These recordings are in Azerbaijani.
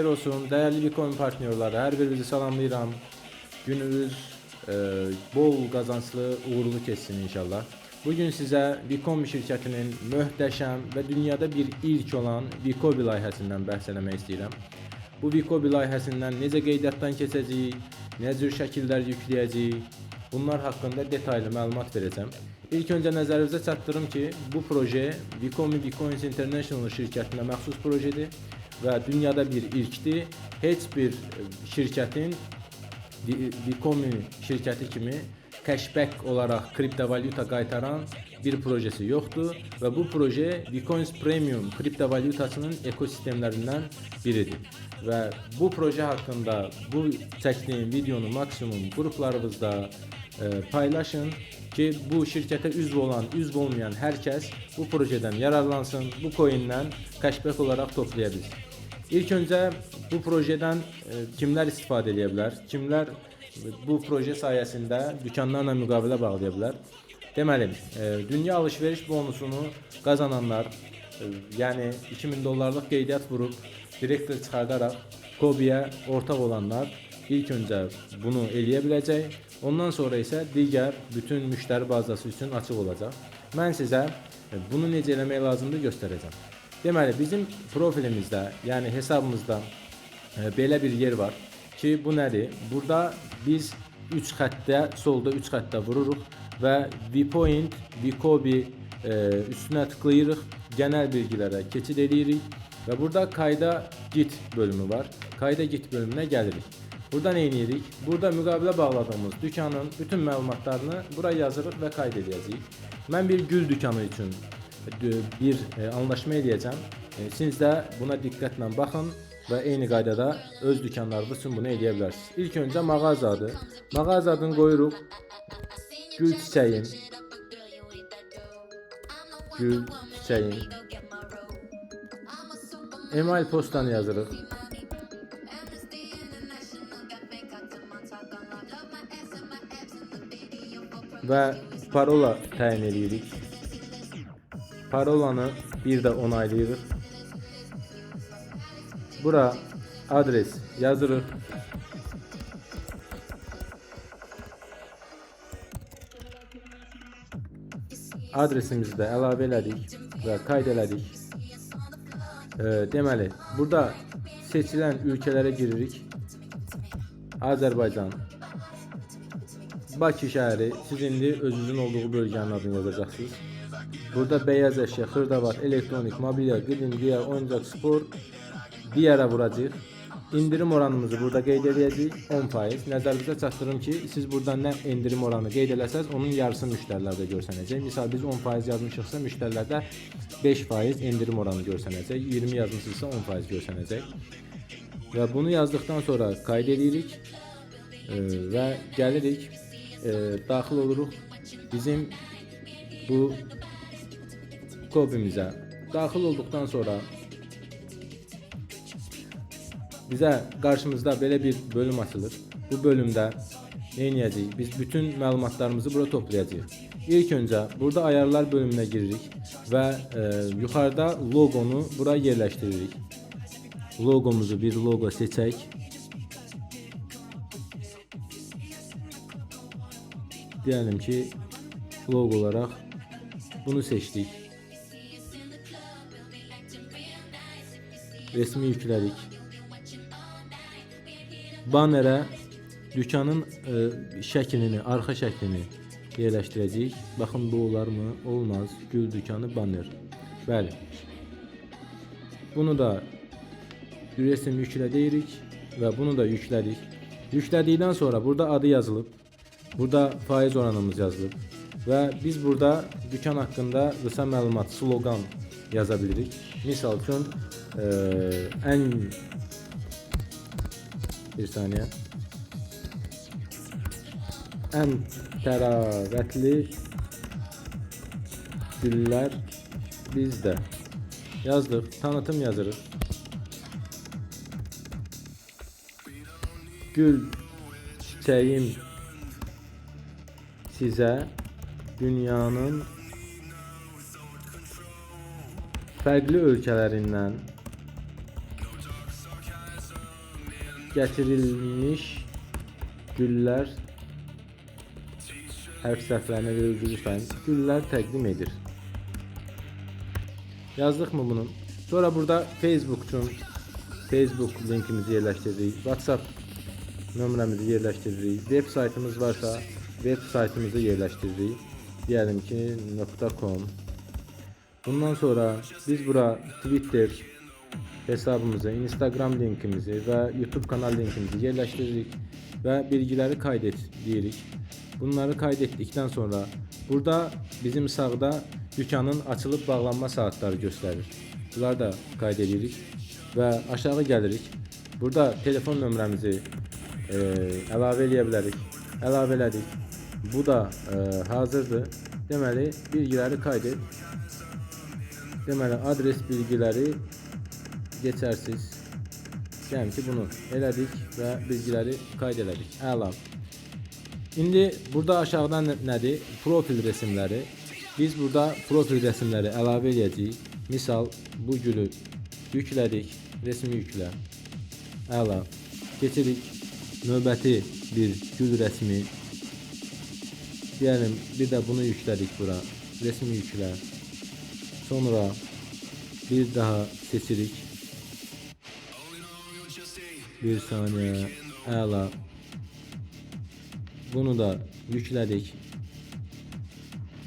Olsun, değerli Bitcoin partnerleri, her birinizi salamlayıram. Gününüz bol kazançlı, uğurlu keçsin inşallah. Bugün size Bitcoin şirketinin möhtəşəm ve dünyada bir ilk olan Bikobi layihəsindən bəhs eləmək istəyirəm. Bu Bikobi layihəsindən necə qeydiyyatdan keçəcəyik, nə cür şəkillər yükləyəcəyik, bunlar haqqında detaylı məlumat verəcəm. İlk öncə nəzərinizə çatdırım ki, bu proje Bikomi Bitcoins International şirkətinə məxsus projedir və dünyada bir ilkdir. Heç bir şirkətin Bikomi şirkəti kimi cashback olaraq kriptovalyuta qaytaran bir projesi yoxdur və bu proje Bitcoins Premium kriptovalyutasının ekosistemlərindən biridir. Və bu proje haqqında bu çəkdiyim videonu maksimum qruplarınızda paylaşın ki bu şirkete üzv olan, üzv olmayan herkes bu projeden yararlansın, bu coin'den cashback olarak toplayabilsin. İlk önce bu projeden kimler istifade edebilir, kimler bu proje sayesinde dükkanlarla müqavilə bağlaya bilər. Deməli, dünya alışveriş bonusunu kazananlar, yani 2000 dolarlık qeydiyyat vurup direktör çıxardaraq Kobi'ye ortak olanlar ilk önce bunu eləyə biləcək. Ondan sonra ise diğer bütün müşteri bazası için açık olacak. Ben size bunu necə eləmək lazımdır göstereceğim. Deməli, bizim profilimizde, yani hesabımızda belə bir yer var ki, bu nədir? Burada biz 3 xəttə, solda 3 xəttə vururuq və Vpoint, Bikobi üstünə tıklayırıq, genel bilgilere keçid edirik və burada kayda git bölümü var. Kayda git bölümüne gelirik. Burada ne edirik? Burada müqavilə bağladığımız dükkanın bütün məlumatlarını buraya yazırıq və kaydedəcəyik. Mən bir gül dükkanı üçün bir anlaşma edəcəm. Siz də buna diqqətlə baxın və eyni qaydada öz dükkanlarınız üçün bunu edə bilərsiniz. İlk öncə mağaza adı. Mağaza adını qoyuruq. Gül çiçəyin. Gül çiçəyin. Email postanı yazırıq. Ve parola təyin edirik. Parolanı bir de onaylayırıq. Bura adres yazırıq. Adresimizi də əlavə elədik və kayd elədik. Deməli, burada seçilən ülkelere giririk. Azərbaycan, Bakı şəhəri, siz indi özünüzün olduğu bölgənin adını yazacaqsınız. Burada beyaz əşya, xırdavat, elektronik, mobilya, qidim, giyər, oyuncaq, spor, digərə vuracaq. İndirim oranımızı burada qeyd edəcəyik, 10%. Nəzərinizə çatdırım ki, siz burada nə indirim oranı qeyd eləsəz, onun yarısını müştərilərdə görsənəcək. Misal biz 10% yazmışıqsa, müştərilərdə 5% indirim oranı görsənəcək. 20 yazmışıqsa 10% görsənəcək. Və bunu yazdıqdan sonra kayd edirik və gəlirik. Daxil oluruq bizim bu Kobimize. Daxil olduqdan sonra bize karşımızda belə bir bölüm açılır. Bu bölümdə nə edəcəyik? Biz bütün məlumatlarımızı burada toplayacağıq. İlk öncə burada ayarlar bölümünə giririk və yuxarıda logonu buraya yerləşdiririk. Logomuzu bir logo seçək. Diyelim ki logo olarak bunu seçtik. Resmi yükledik. Banner'e dükkanın şəklini, arxa şəklini yerləşdirəcəyik. Baxın bu olar mı? Olmaz. Gül dükkanı banner. Bəli. Bunu da resim yüklə deyirik və bunu da yüklədik. Yüklədikdən sonra burada adı yazılıb. Burada faiz oranımız yazılıb ve biz burada dükkan hakkında kısa məlumat, slogan yazabilirik. Misal üçün bir saniye en təravətli güller bizdə yazdıq, tanıtım yazırıq. Gül çiçeğim size dünyanın farklı ülkelerinden gətirilmiş güllər hərf səhvlərinə görə üzr istəyirəm. Güllər təqdim edir. Yazdık mı bunu? Sonra burada Facebook linkimizi yerləşdiririk. WhatsApp nömrəmizi yerləşdiririk. Web saytımız varsa web saytımızı yerləşdiririk. Diyelim ki .com. Bundan sonra biz bura Twitter hesabımızı, Instagram linkimizi ve YouTube kanal linkimizi yerləşdiririk ve bilgileri kaydet deyirik. Bunları kaydettikten sonra burada bizim sağda dükkanın açılıb bağlanma saatleri gösterir. Bunları da kaydedirik ve aşağı gelirik. Burada telefon nömrəmizi əlavə eləyə bilərik. Əlavə elədik. Bu da hazırdır. Deməli bilgileri kaydet. Deməli adres bilgileri geçersiz. Diyelim ki bunu elədik ve bilgileri kaydelədik. Əla. İndi burada aşağıdan nədir? Profil resimleri. Biz burada profil resimleri əlavə edəcəyik. Misal bu gülü yüklədik. Resmi yüklə. Əla. Keçirik. Növbəti bir gül resmi. Diyelim bir de bunu yüklədik bura. Resmi yüklə. Sonra bir daha seçirik. Bir saniye. Əla. Bunu da yüklədik.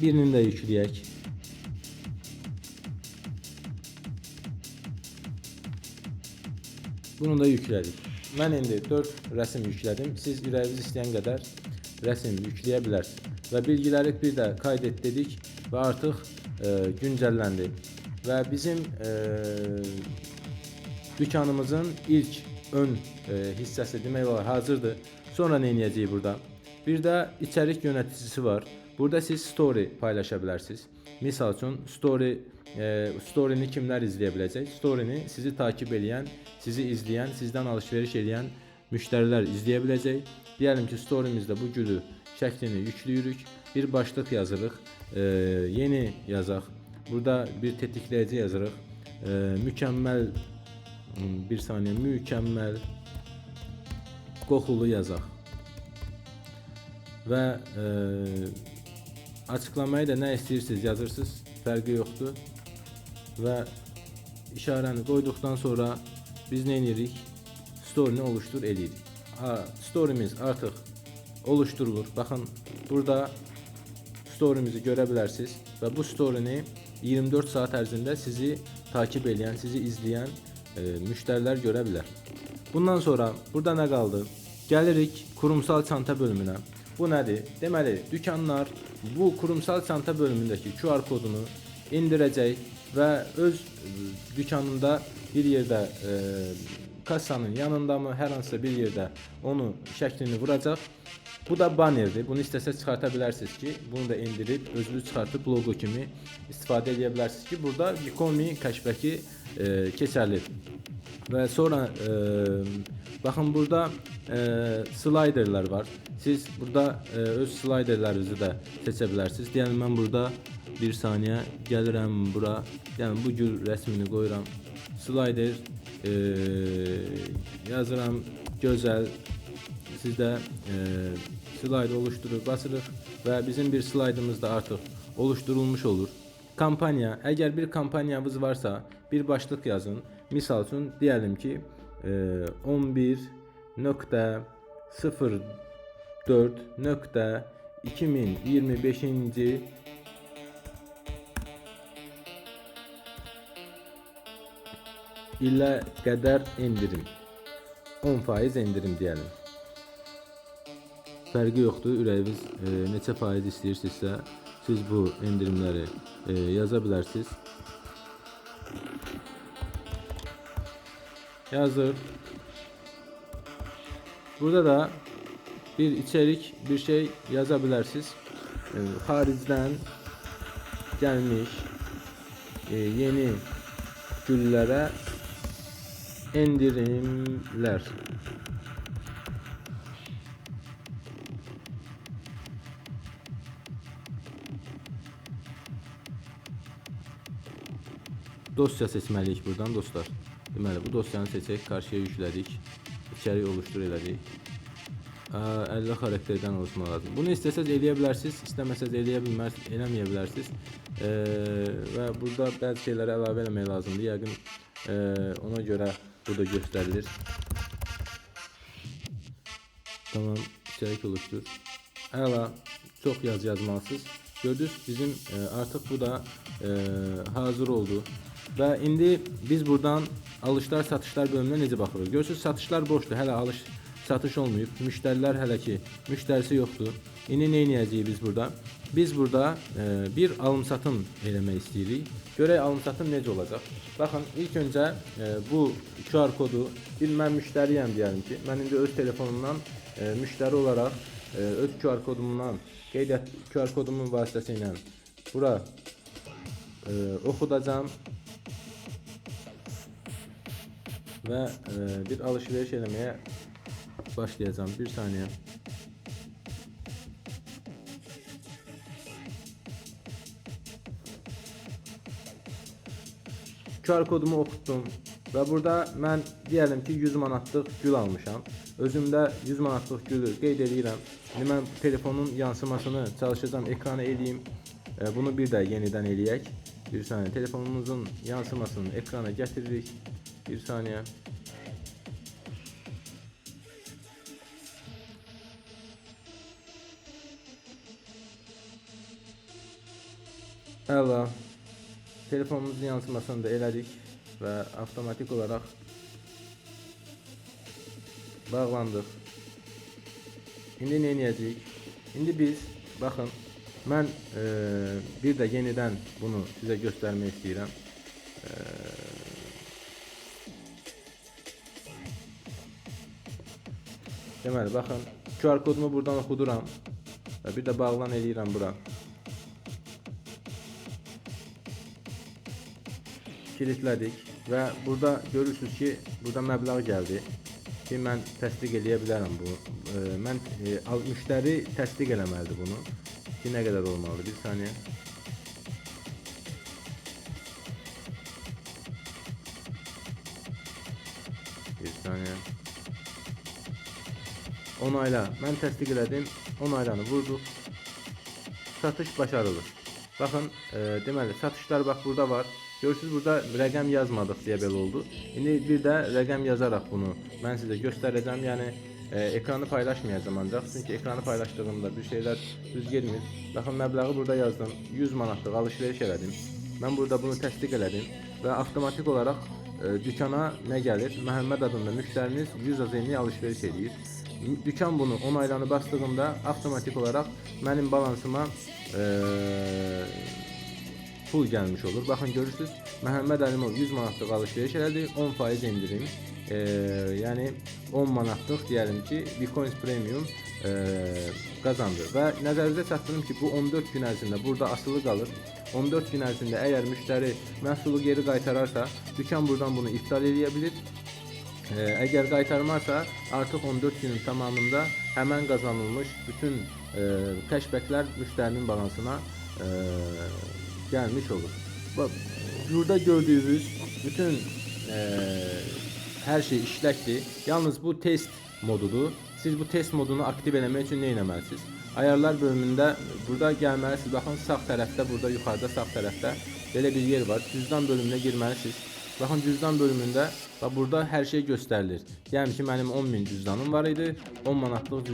Birini de yükləyək. Bunu da yüklədik. Mən indi 4 resim yüklədim. Siz ürəyiniz istəyən qədər resim yükləyə bilərsiniz. Və bilgiləri bir də kaydet dedik və artıq güncəlləndi. Və bizim dükkanımızın ilk ön hissəsi demək olar hazırdır. Sonra nə edəcəyik burada? Bir də içərik yöneticisi var. Burada siz story paylaşa bilərsiniz. Misal üçün story'ni kimlər izləyə biləcək? Story'ni sizi takip edən, sizi izləyən, sizdən alışveriş edən müştərilər izləyə biləcək. Diyelim ki story'mizdə bu gülü şəklini yükləyirik. Bir başlıq yazırıq. Yeni yazaq. Burada bir tetikləyici yazırıq. Mükəmməl bir saniyə mükəmməl qoxulu yazaq. Və açıklamayı da nə istəyirsiniz yazırsınız. Fərqi yoxdur. Və işarəni qoyduqdan sonra biz nə edirik? Story'ni oluştur edirik. Story'miz artıq oluşturulur. Baxın burada story'mizi görə bilərsiniz və bu story'ni 24 saat ərzində sizi takip edən, sizi izləyən müştərilər görə bilər. Bundan sonra burada nə qaldı? Gəlirik kurumsal çanta bölümünə. Bu nədir? Deməli, dükanlar bu kurumsal çanta bölümündəki QR kodunu indirəcək və öz dükanında bir yerdə kassanın yanında mı, hər hansısa bir yerdə onu şəklini vuracaq. Bu da bannerdir. Bunu istəsəz çıxarta bilərsiniz ki, bunu da indirib özünüz çıxartıb logo kimi istifadə edə bilərsiniz ki, burada Vikomi cashback-i keçərlidir. Və sonra baxın burada sliderlər var. Siz burada öz sliderlərinizi də seçə bilərsiniz. Yəni mən burada bir saniyə gəlirəm bura. Yəni bu gül rəsmini qoyuram. Slider yazıram gözəl. Siz də slide oluşturub basırıq və bizim bir slaydımız da artıq oluşturulmuş olur. Kampanya, əgər bir kampanyanız varsa bir başlıq yazın. Misal üçün deyəlim ki 11.04.2025-ci ilə qədər indirim 10% indirim deyəlim. Fərqi yoxdur, ürəyiniz neçə faiz istəyirsinizsə siz bu indirimləri yaza bilərsiniz. Yazır. Burada da bir içerik bir şey yaza bilərsiniz. Xaricdən gəlmiş yeni güllərə endirimlər. Dosya seçməliyik buradan dostlar. Deməli bu dosyanı seçək, karşıya yüklədik. içerik oluştur elədik. 50 karakterden oluşma lazım. Bunu isteseniz eləyə bilərsiniz, istəməsəz eləməyə bilərsiniz. Və burada bəzi şeyləri əlavə eləmək lazımdır. Yəqin ona görə burada göstərilir. Tamam, içerik oluştur. Əla, çox yazmalısınız. Gördünüz, bizim artıq bu da hazır oldu. Və indi biz buradan alışlar satışlar bölümünə necə baxırıq? Görürsünüz, satışlar boşdur. Hələ satış olmayıb. Müştərilər hələ ki müştərisi yoxdur. İndi nə edəcəyik biz burada? Biz burada bir alım satım eləmək istəyirik. Görək alım satım necə olacaq? Baxın, ilk öncə bu QR kodu mən müştəriyəm deyəlim ki. Mən indi öz telefonumdan müştəri olaraq öz QR kodumdan QR kodumun vasitəsilə bura oxudacağım və bir alışveriş eləməyə başlayacağım. Bir saniye. QR kodumu okuttum ve burada ben diyelim ki 100 manatlıq gül almışam. Özümdə 100 manatlıq gülü qeyd edirəm. İndi mən telefonun yansımasını çalışacağım, ekrana eləyim. Bunu bir də yenidən eləyək. Bir saniye. Telefonumuzun yansımasını ekrana getiririk. Bir saniye. Əla, telefonumuzun yansımasını da elədik və avtomatik olaraq bağlandıq. İndi nə edəcəyik? İndi biz, baxın, mən bir də yenidən bunu sizə göstərmək istəyirəm. Deməli, baxın, QR kodumu buradan oxuduram və bir də bağlan eləyirəm bura. Kilitlədik və burada görürsünüz ki, burada məbləğ gəldi ki, mən təsdiq eləyə bilərəm bu. Müştəri təsdiq eləməlidir bunu ki, nə qədər olmalıdır? Bir saniyə. Bir saniyə. Onayla. Mən təsdiq elədim. Onaylanı vurduq. Satış başarılı. Baxın, deməli, satışlar bax burada var. Görürsünüz, burada rəqəm yazmadıq deyə belə oldu. İndi bir də rəqəm yazaraq bunu mən sizə göstərəcəm. Yəni ekranı paylaşmayacağım ancaq. Çünki ekranı paylaşdığımda bir şeylər düz gelmir. Baxın, məbləği burada yazdım. 100 manatlıq alışveriş elədim. Mən burada bunu təsdiq elədim və avtomatik olaraq dükana nə gəlir? Məhəmməd adında müştəriniz 100 azemli alışveriş edir. Dükan bunu onaylanı bastığında avtomatik olaraq mənim balansıma pul gəlmiş olur. Baxın, görürsünüz, Məhəmməd Əlimov 100 manatlıq alışveriş elədi, 10% indirim. Yəni 10 manatlıq deyəlim ki, Bitcoin Premium qazandı. Və nəzərinizə çatdırım ki, bu 14 gün ərzində burada asılı qalır. 14 gün ərzində əgər müştəri məhsulu geri qaytararsa, dükan buradan bunu iptal edə bilir. Əgər qaytarmarsa, artıq 14 günün tamamında həmən qazanılmış bütün cashbacklər müştərinin balansına gelmiş olur. Bak, burada gördüğünüz bütün her şey işləkdir. Yalnız bu test modudur. Siz bu test modunu aktiv eləmək üçün nə etməlisiniz? Ayarlar bölümündə burada gəlməlisiniz. Baxın, sağ tərəfdə, burada yuxarıda sağ tərəfdə belə bir yer var. Cüzdan bölümünə girməlisiniz. Baxın, cüzdan bölümündə burada hər şey göstərilir. Yəni ki, mənim 10.000 cüzdanım var idi. 10 manatlıq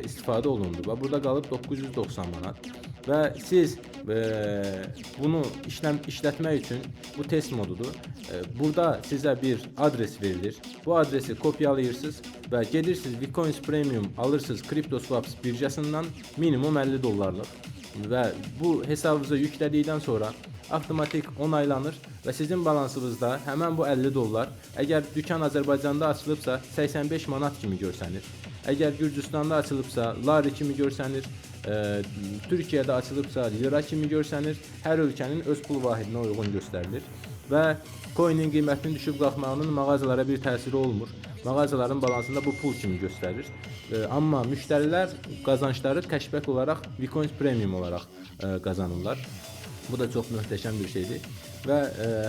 istifadə olundu. Burada qalıb 990 manat. Və siz bunu işlətmək üçün bu test modudur. Burada sizə bir adres verilir. Bu adresi kopyalayırsınız və gedirsiniz Bitcoin Premium alırsınız CryptoSwaps birjasından minimum 50 dollarlıq. Və bu hesabınıza yüklədikdən sonra avtomatik onaylanır və sizin balansınızda həmən bu 50 dollar, əgər dükan Azərbaycanda açılıbsa 85 manat kimi görsənir. Əgər Gürcüstanda açılıbsa lari kimi görsənir. Türkiyədə açılıbsa lira kimi görsənir. Hər ölkənin öz pul vahidinə uyğun göstərilir. Və coinin qiymətinin düşüb qalxmağının mağazalara bir təsiri olmur. Mağazaların balansında bu pul kimi göstərir. Amma müştərilər qazançları cashback olaraq Bitcoin Premium olaraq qazanırlar. Bu da çox möhtəşəm bir şeydir. Və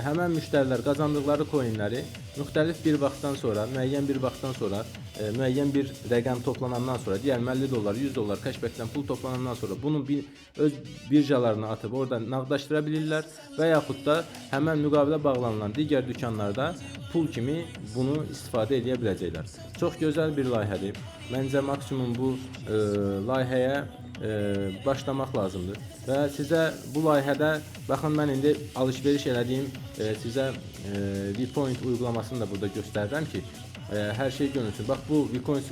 həmən müştərilər qazandıqları coinləri müxtəlif bir vaxtdan sonra, müəyyən bir vaxtdan sonra, müəyyən bir rəqəm toplanandan sonra, digər $50, $100 cashbackdən pul toplanandan sonra bunu öz birjalarına atıb orada nağdlaşdıra bilirlər və yaxud da həmən müqavilə bağlanılan digər dükanlarda pul kimi bunu istifadə edə biləcəklər. Çox gözəl bir layihədir. Məncə maksimum bu layihəyə başlamaq lazımdır. Və sizə bu layihədə baxın, mən indi alış-veriş elədiyim sizə VPoint uygulamasını da burada göstərirəm ki, hər şey görünsün. Bax, bu VPoint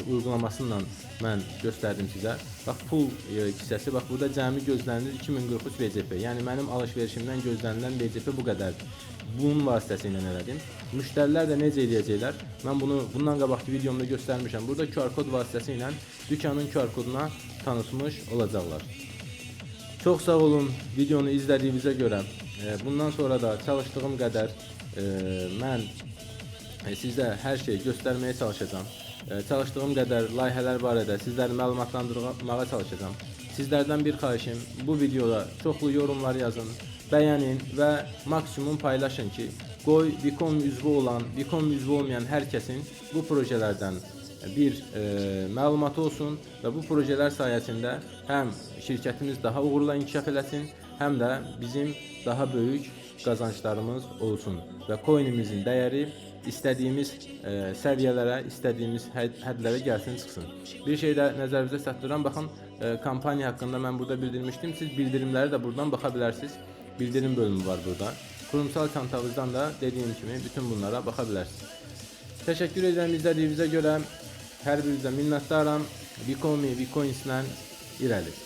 uygulamasından mən göstərdim sizə. Bax, pul hissəsi, bax burada cəmi gözlənilir 2043 VCP. Yəni mənim alış-verişimdən gözlənilən VCP bu qədərdir. Bunun vasitəsilə elədim. Müştərilər də necə edəcəklər? Mən bunu bundan qabaqki videomda göstərmişəm. Burada QR kod vasitəsilə dükanın QR koduna tanışmış olacaqlar. Çox sağ olun videonu izlədiyinizə görə. Bundan sonra da çalışdığım qədər mən sizə hər şeyi göstərməyə çalışacağam. Çalışdığım qədər layihələr barədə sizləri məlumatlandırmağa çalışacağam. Sizlərdən bir xahişim, bu videoda çoxlu yorumlar yazın, bəyənin və maksimum paylaşın ki, qoy Vcom üzvü olan, Vcom üzvü olmayan hər kəsin bu projelərdən bir məlumatı olsun və bu projelər sayəsində həm şirkətimiz daha uğurla inkişaf eləsin, həm də bizim daha böyük qazanclarımız olsun və coinimizin dəyəri istədiyimiz səviyyələrə, istədiyimiz hədlərə gəlsin, çıxsın. Bir şey də nəzərinizə çatdırıram. Baxın, kampaniya haqqında mən burada bildirmişdim. Siz bildirimləri də buradan baxa bilərsiniz. Bildirim bölümü var burada. Kurumsal çantanızdan da dediyim kimi bütün bunlara baxa bilərsiniz. Təşəkkür edirəm izlədiyinizə görə. Hər birinizə minnətdaram. Vcomi, Vcoins ilə irəli.